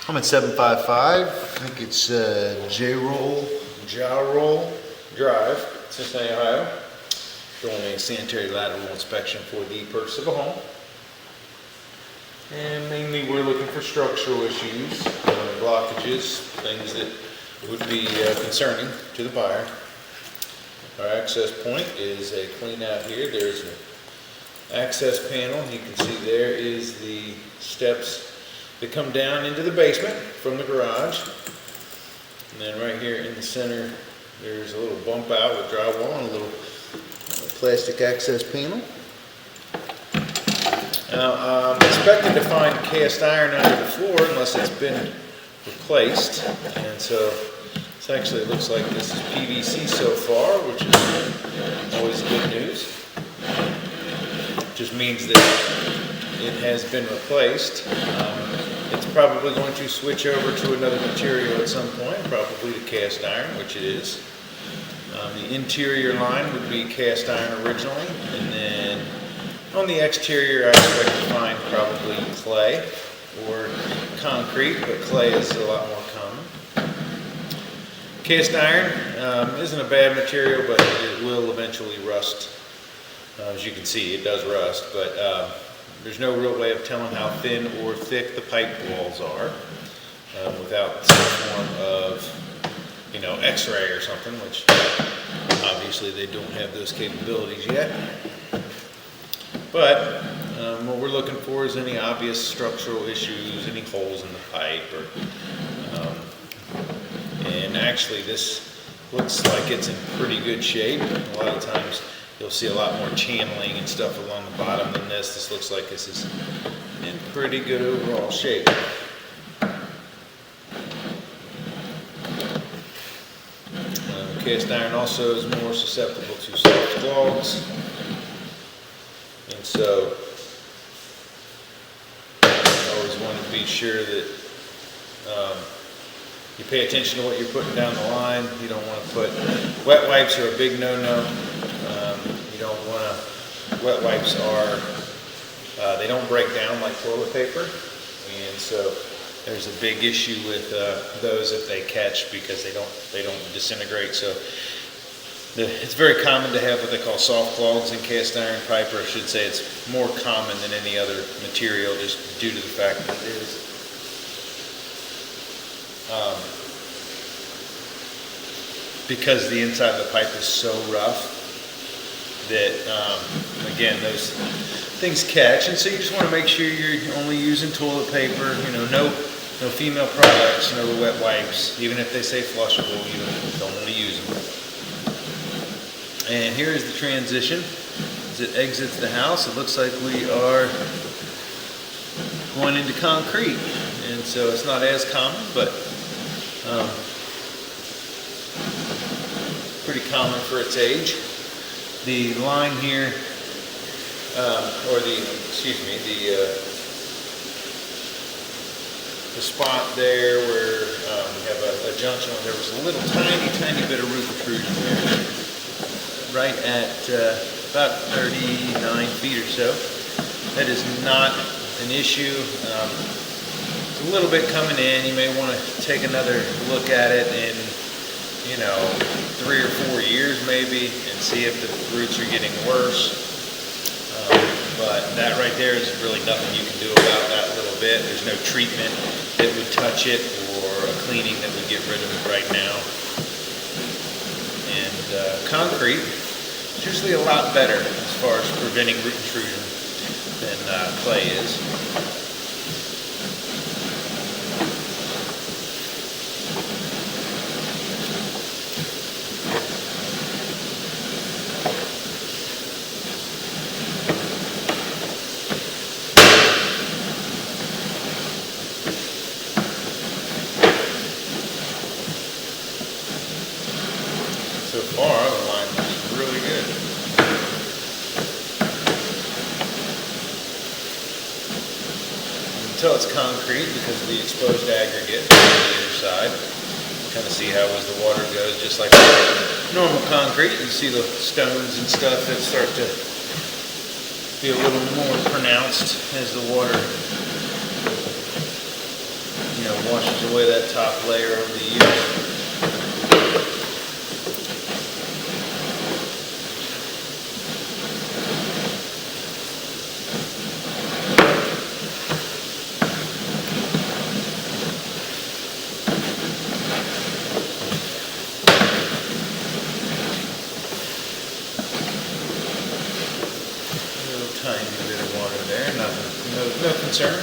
I'm at 755. I think it's Jarole Drive, Cincinnati, Ohio. Doing a sanitary lateral inspection for the purchase of a home. And mainly we're looking for structural issues, blockages, things that would be concerning to the buyer. Our access point is a clean out here. There's an access panel. You can see there is the steps that come down into the basement from the garage. And then right here in the center, there's a little bump out with drywall and a little plastic access panel. Now, I'm expecting to find cast iron under the floor unless it's been replaced. And so this actually looks like this is PVC so far, which is always good news. Just means that it has been replaced. It's probably going to switch over to another material at some point, probably the cast iron, which it is. The interior line would be cast iron originally, and then on the exterior I expect to find probably clay or concrete, but clay is a lot more common. Cast iron isn't a bad material, but it will eventually rust. As you can see, it does rust, but there's no real way of telling how thin or thick the pipe walls are without some form of, X-ray or something, which obviously they don't have those capabilities yet. But what we're looking for is any obvious structural issues, any holes in the pipe, and actually this looks like it's in pretty good shape. A lot of times you'll see a lot more channeling and stuff along the bottom than this. This looks like this is in pretty good overall shape. Cast iron also is more susceptible to soft clogs, and so you always want to be sure that you pay attention to what you're putting down the line. You don't want to put wet wipes are a big no-no. You don't want to. Wet wipes are they don't break down like toilet paper, and so there's a big issue with those if they catch because they don't disintegrate. So it's very common to have what they call soft clogs in cast iron pipe, or I should say it's more common than any other material just due to the fact that it is. Because the inside of the pipe is so rough that, again, those things catch, and so you just want to make sure you're only using toilet paper, no female products, no wet wipes. Even if they say flushable, you don't want to use them. And here is the transition as it exits the house. It looks like we are going into concrete, and so it's not as common, but pretty common for its age. The line here, the spot there where we have a junction, there was a little tiny bit of roof protrusion there, right at about 39 feet or so. That is not an issue. It's a little bit coming in. You may want to take another look at it in 3 or 4 years maybe, and see if the roots are getting worse. But that right there is really nothing you can do about that little bit. There's no treatment that would touch it or a cleaning that would get rid of it right now. And concrete is usually a lot better as far as preventing root intrusion than clay is. So far, the line looks really good. You can tell it's concrete because of the exposed aggregate on the other side. Kind of see how as the water goes, just like normal concrete. You see the stones and stuff that start to be a little more pronounced as the water washes away that top layer of the yeast. Tiny bit of water there, no concern.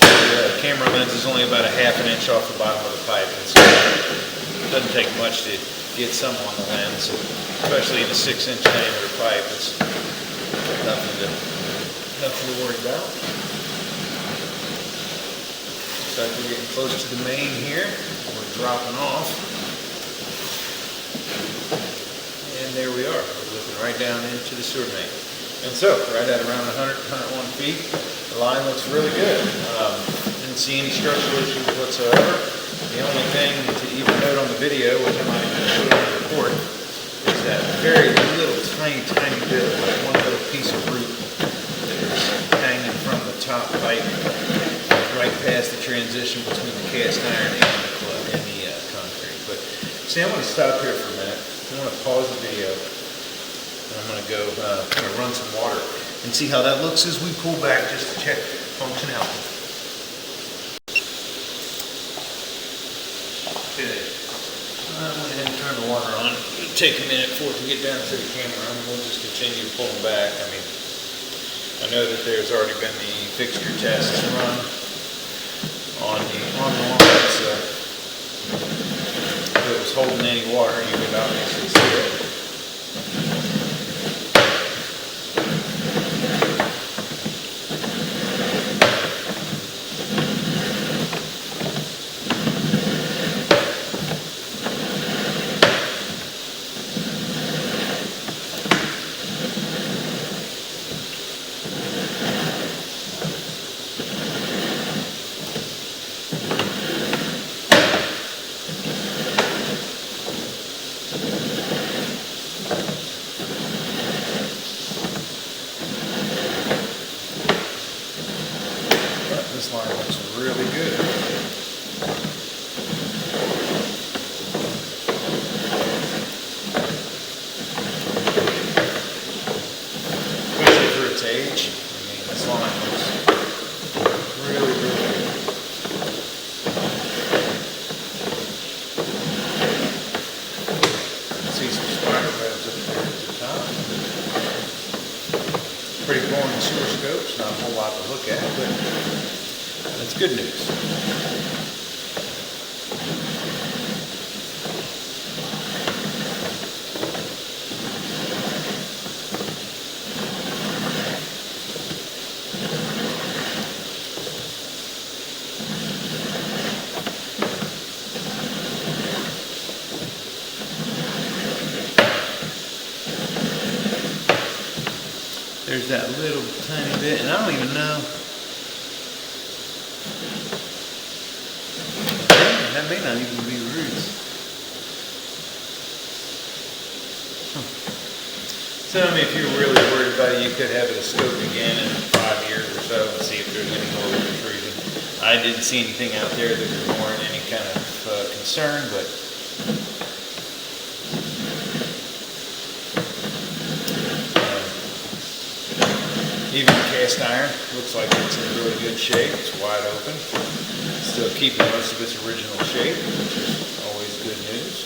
The camera lens is only about a ½ inch off the bottom of the pipe, and so it doesn't take much to get some on the lens, especially in a 6-inch diameter pipe. It's nothing to worry about. Looks like we're getting close to the main here. We're dropping off, and there we are. We're looking right down into the sewer main. And so, right at around 100, 101 feet, the line looks really good. Didn't see any structural issues whatsoever. The only thing to even note on the video, which I might even put on the report, is that very little, tiny bit of one little piece of root that is hanging from the top pipe right past the transition between the cast iron and the concrete. But see, I'm going to stop here for a minute. I'm going to pause the video. I'm going to go kind of run some water and see how that looks as we pull back just to check functionality. Okay. I went ahead and turn the water on. It'll take a minute for it to get down to the camera, and we'll just continue pulling back. I mean, I know that there's already been the fixture tests run on the line, so if it was holding any water, you could obviously see it. This line looks really good. Especially for its age. I mean, this line looks really good. See some spider webs up there at the top. Pretty boring sewer scopes, not a whole lot to look at, but that's good news. There's that little tiny bit, and I don't even know. That may not even be roots. So, I mean, if you're really worried about it, you could have it scoped again in 5 years or so and see if there's any more protrusion. I didn't see anything out there that would warrant any kind of concern, but even the cast iron looks like it's in really good shape. It's wide open. Still keeping most of its original shape, which is always good news.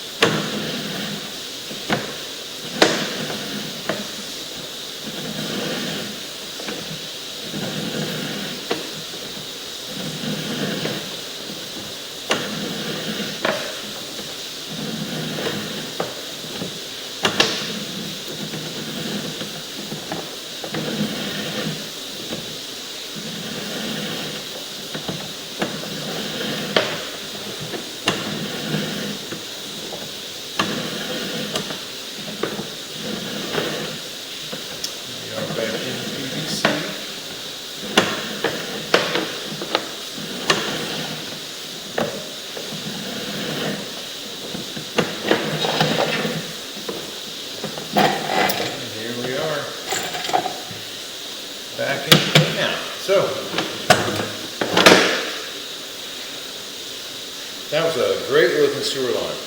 That was a great looking sewer line.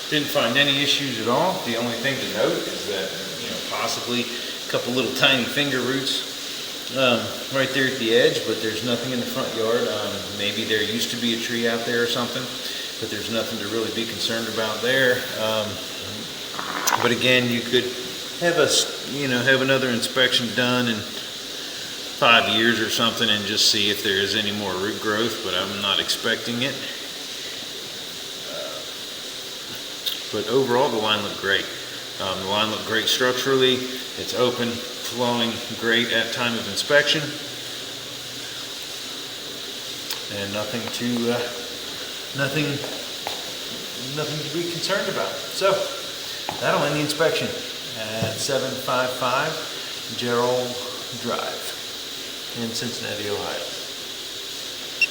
Didn't find any issues at all. The only thing to note is that, possibly a couple little tiny finger roots right there at the edge, but there's nothing in the front yard. Maybe there used to be a tree out there or something, but there's nothing to really be concerned about there. But again, you could have have another inspection done in 5 years or something and just see if there is any more root growth, but I'm not expecting it. But overall, the line looked great. The line looked great structurally. It's open, flowing great at time of inspection, and nothing to be concerned about. So that'll end the inspection at 755 Jarole Drive in Cincinnati, Ohio.